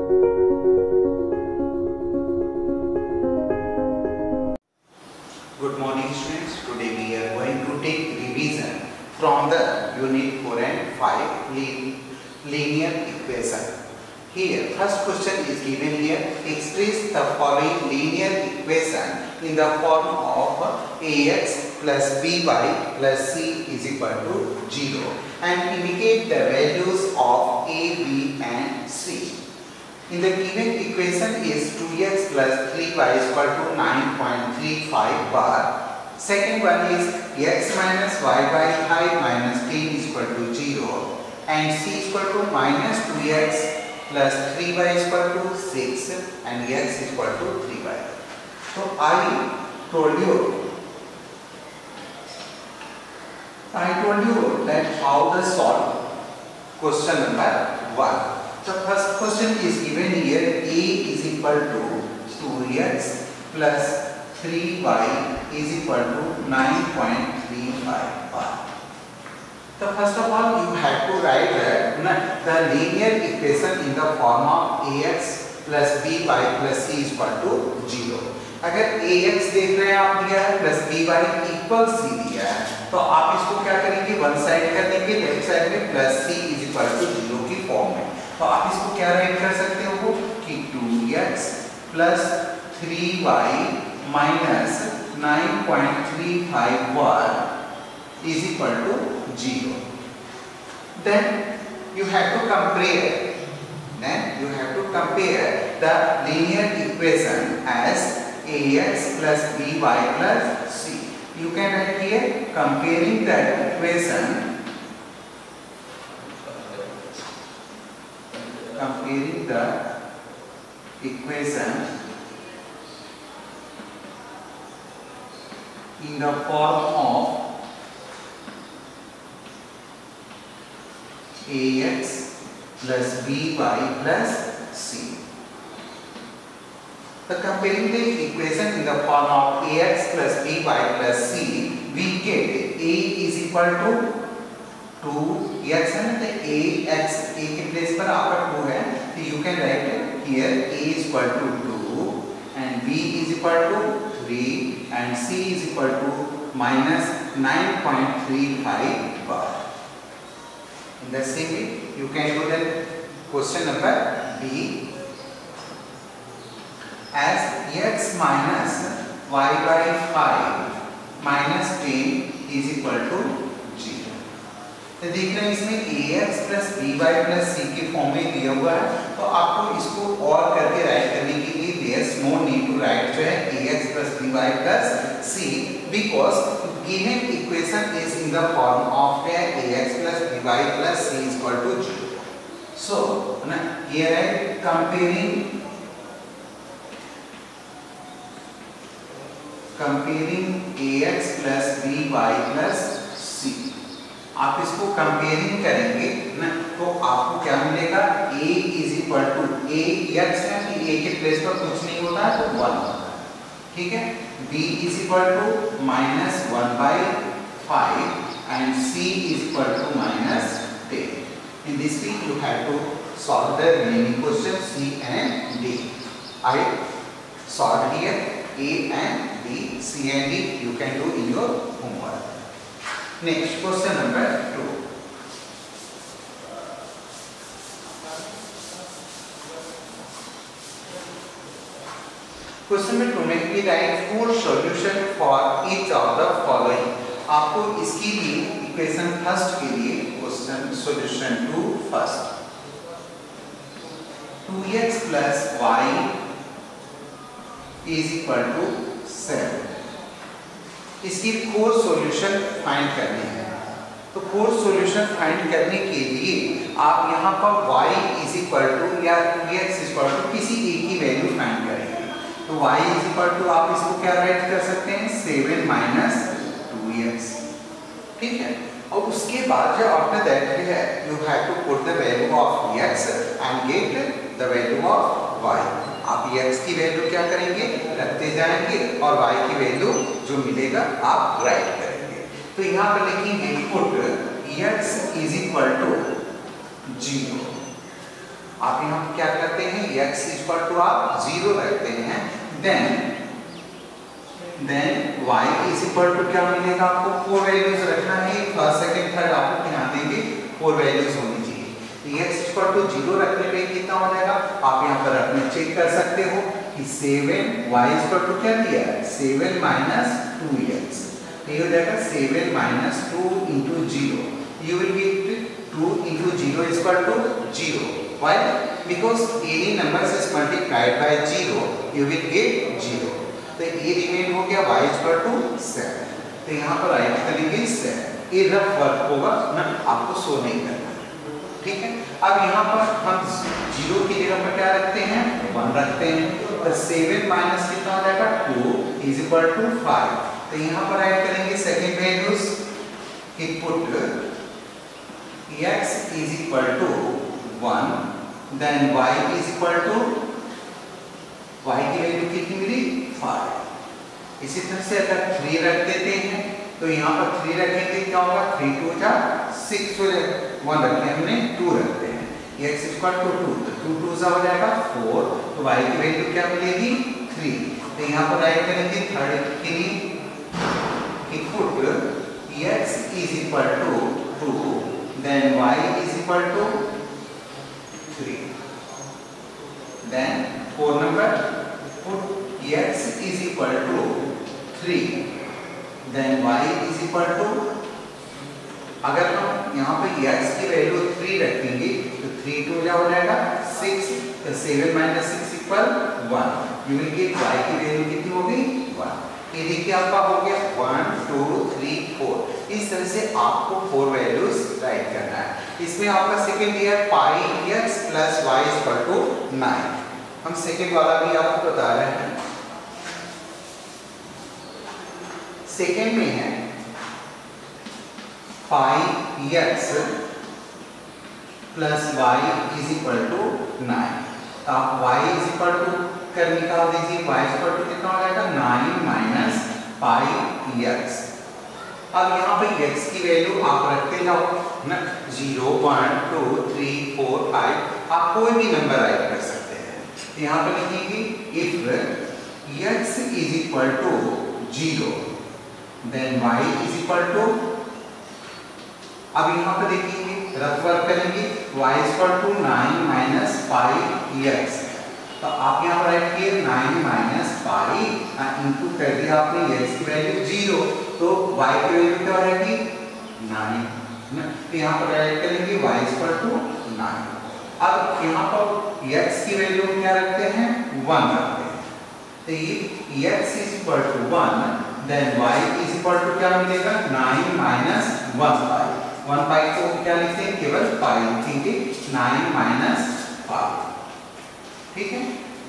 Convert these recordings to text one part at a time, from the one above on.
Good morning students. Today we are going to take revision from the unit 4 and 5 linear equation. Here first question is given here. Express the following linear equation in the form of ax plus by plus c is equal to 0 and indicate the values of a, b and c. In the given equation is 2x plus 3y is equal to 9.35 bar. Second one is x minus y by 5 minus 10 is equal to 0 and c is equal to minus 2x plus 3y is equal to 6 and x is equal to 3y. So I told you that how to solve question number 1. The first question is given here. A is equal to 2x plus 3y is equal to 9.35 bar. So first of all you have to write the linear equation in the form of ax plus by plus c is equal to 0. अगर ax देख रहे हैं आप दिया है plus by equal c दिया है तो आप इसको क्या करेंगे, वन साइड कर देंगे, लेफ्ट साइड में plus c is equal to 0 की फॉर्म में. तो आप इसको क्या राइट कर सकते हो कि 2x plus 3y minus 9.35 bar is equal to 0. Then you have to compare the linear equation as ax plus by plus c. You can write here comparing the equation in the form of ax plus by plus c. The comparing the equation in the form of ax plus by plus c, we get a is equal to 2x है ना, तो ax a के place पर आपका 2 है तो you can write here a is equal to 2 and b is equal to 3 and c is equal to minus 9.35 bar. In the same way you can do the question number b as x minus y by 5 minus 10 is equal to 0. तो देखना इसमें ax plus by plus c के form में दिया हुआ है तो आपको इसको और करके राइट करने के लिए there's no need to write जो है ax plus by plus c because given equation is in the form of ax plus by plus c is equal to 0. So here I comparing ax plus by plus c. आप इसको comparing करेंगे ना तो आपको क्या मिलेगा, a is equal to a x है कि a के प्लेस पर कुछ नहीं होता है तो 1 होता है, ठीक है. b is equal to minus 1 by 5 and c is equal to minus 10. In this way you have to solve the remaining questions c and d. I solved here a and b, c and d you can do in your homework. Next question number 2. Question number 2 में we write 4 solution for each of the following. आपको इसके लिए equation first के लिए question solution to first 2x plus y is equal to 7. इसकी 4 solution find करने हैं. तो 4 सॉल्यूशन फाइंड करने के लिए आप यहाँ पर y इज इक्वल टू या 2x इज इक्वल टू किसी एक की वैल्यू फाइंड करेंगे. तो y इज इक्वल टू आप इसको क्या राइट कर सकते हैं 7 माइनस 2x, ठीक है. और उसके बाद जो आफ्टर दैट है you have to put the value of x and get the value of y. आप x की वैल्यू क्या करेंगे रखते जाएंगे और y की वैल्यू जो मिलेगा आप राइट करेंगे. तो यहाँ पर लिखेंगे put x is equal to 0 आप यहाँ क्या करते हैं, x इक्वल टू आप 0 रखते हैं, then y is equal to क्या मिलेगा आपको, 4 वैल्यूज रखना है, फर्स्ट सेकंड थर्ड आपको ध्यान देंगे 4 वैल्यूज होनी चाहिए। x इक्वल टू 0 रखने पे कितना हो जाएगा, आप यहाँ पर अपने चेक कर सकते हो कि 7 y इक्वल टू क्या दिया है, 7 माइनस 2x, ये हो जाएगा 7 minus 2 into 0, you will get 2 into 0 is equal to 0. Why? Because any numbers is multiplied by 0, you will get 0. तो ये रिमेन हो गया y is equal to 7. तो यहाँ पर राइट करेंगे 7. ये रफ वर्क होगा ना, आपको शो नहीं करना, ठीक है। अब यहाँ पर हम 0 की जगह पर क्या रखते हैं, 1 रखते हैं, तो 7 माइनस कितना हो जाएगा 2 is equal to 5. तो यहाँ पर ऐड करेंगे सेकेंड वैल्यूज की, put x is equal to 1, then y is equal to, y की वैल्यू कितनी मिली 5। इसी तरह से अगर 3 रख देते हैं तो यहाँ पर 3 रखेंगे क्या होगा, 3 2 जा 6 हो जाएगा, 1 रखे हमने 2 रखते हैं, x is equal to 2, तो 2 2 जा हो जाएगा 4, तो y की वैल्यू क्या मिलेगी 3। तो यहाँ पर राइट करेंगे थर्ड के लिए कि put x is equal to 2, then y is equal to 3. Then 4 number, put x is equal to 3, then y is equal to, अगर हम यहाँ पे x की वैल्यू 3 रखेंगे तो 3 2 क्या हो जाएगा 6, तो 7 minus 6 equal 1, you will get y की वैल्यू कितनी होगी 1। ये देखिए आपका हो गया 1 2 3 4। इस तरह से आपको 4 वैल्यूज राइट करना है। इसमें आपका second year pi x plus y equal to 9, हम सेकंड वाला भी आपको बता रहे हैं। सेकंड में है pi x plus y is equal to 9, आप y इज इक्वल टू कर निकाल दीजिए, y इक्वल टू कितना हो जाएगा 9 माइनस पाई x। अब यहाँ पे x की वैल्यू आप रखते जाओ ना, 0 1 2 3 4 5, आप कोई भी नंबर राइट कर सकते हैं। यहाँ पे लिखेंगे if x is equal to 0, then y is equal to, अब यहाँ पे देखेंगे रफ वर्क करेंगे, y equal to 9 minus pi x, तो आप यहाँ पर राइट किए 9 माइनस पाई इंटू कर दिया आपने x की वैल्यू 0, तो y की वैल्यू क्या रहेगी 9, तो यहाँ पर राइट करेंगे y इक्वल टू 9। अब यहाँ पर x की वैल्यू क्या रखते हैं 1 रखते हैं, तो ये x is equal to 1, then y is equal to क्या मिलेगा 9 माइनस 1 पाई, 1 पाई को क्या लिखते हैं केवल पाई लिखेंगे, 9 माइनस पाई, ठीक है।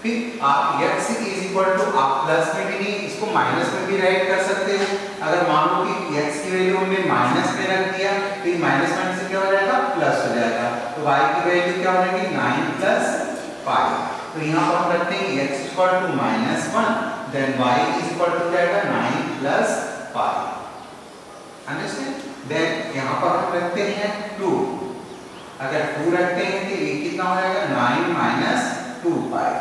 फिर आप x इज इक्वल टू, आप प्लस में भी नहीं इसको माइनस में भी राइट कर सकते हो। अगर मान लो कि x की वैल्यू हमने माइनस में रख दिया तो ये माइनस माइनस से क्या हो जाएगा प्लस हो जाएगा, तो y की वैल्यू क्या हो जाएगी 9 प्लस पाई, तो यहाँ पर हम रखते हैं x equal to -1, then y is equal to जाएगा 9 प्लस पाई, अंडरस्टैंड। देन यहाँ पर हम रखते हैं 2, अगर 2 रखते हैं तो ये कितना हो जाएगा 9 माइनस 2 पाई,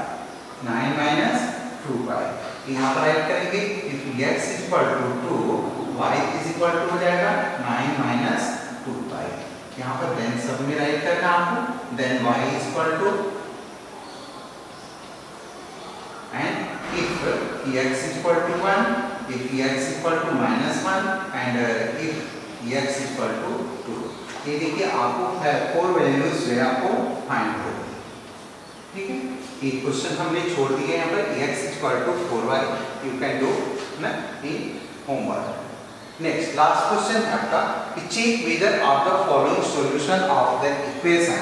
9 माइनस 2 पाई, यहाँ पर ऐड करेंगे if x is equal to 2, y is equal to हो जाएगा 9 माइनस 2 पाई, यहाँ पर देन सब में राइट करना आपको, then y is equal to, and if x is equal to 1, if x equal to -1 and if x equal to 2, ये देखिए आपको 4 वैल्यूज जो है आपको फाइंड करनी है, ठीक है। एक क्वेश्चन हमने छोड़ दिया यहाँ पर x equal to 4y, you can do ना in homework. Next last question है आपका कि check whether of the following solution of the equation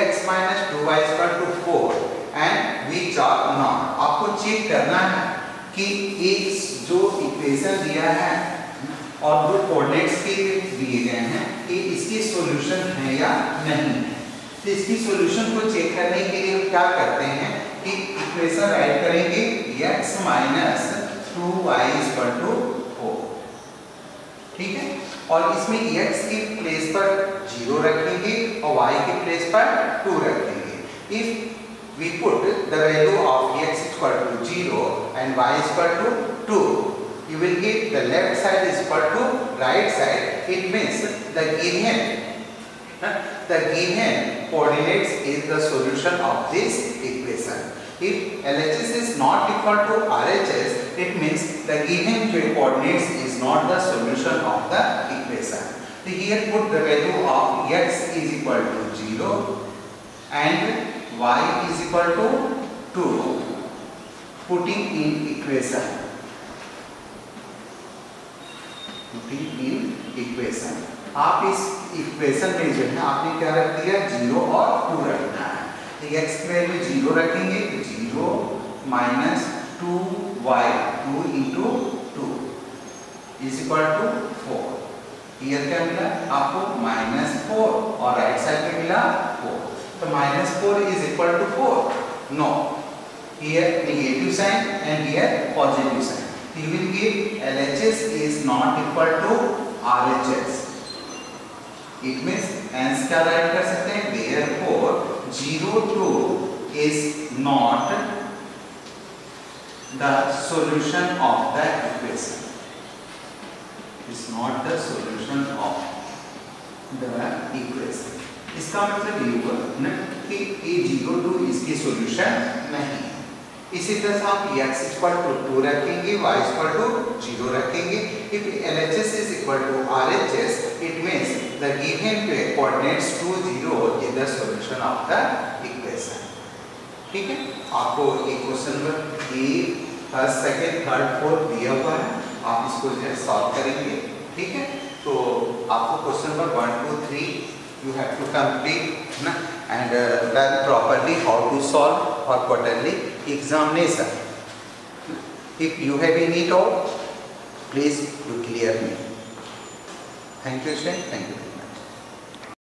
x minus 2y equal to 4 and which are not. आपको चेक करना है कि एक जो इक्वेशन दिया है और जो कोऑर्डिनेट्स के दिए गए हैं कि इसके सॉल्यूशन है या नहीं है। तो इसकी सॉल्यूशन को चेक करने के लिए हम क्या करते हैं कि इक्वेशन राइट करेंगे x minus 2y equal to 4, ठीक है, और इसमें x की प्लेस पर 0 रखेंगे और y की प्लेस पर 2 रखेंगे। If we put the value of x equal to 0 and y is equal to 2, you will get the left side is equal to right side. It means the given coordinates is the solution of this equation. If LHS is not equal to RHS, it means the given coordinates is not the solution of the equation. So here put the value of x is equal to 0 and y is equal to 2, putting in equation. आप इस equation में जो है आपने क्या रख दिया 0 और 2 रखना है। तो x की वैल्यू 0 रखेंगे, 0 minus 2y 2 into 2 is equal to 4। Here क्या मिला आपको -4 और राइट साइड में मिला 4। तो -4 is equal to 4। No, here negative sign and here positive sign. You will give LHS is not equal to RHS. It means hence क्या right कर सकते हैं, therefore 0 2 is not the solution of the equation. Is not the solution of the equation. इसका मतलब ये हुआ ना कि ये 0 2 इसकी सॉल्यूशन नहीं। इसी तरह से आप x इक्वल टू 2 रखेंगे, y इक्वल टू 0 रखेंगे। If LHS is equal to RHS, it means the given coordinates 2 0 is the solution of the equation. ठीक है, आपको एक question number A first second third fourth दिया हुआ है, आप इसको जो है सॉल्व करेंगे। ठीक है, तो आपको question number 1 2 3 you have to complete na, and learn properly how to solve for quarterly examination. If you have any doubt, please you clear me. Thank you, sir. Thank you.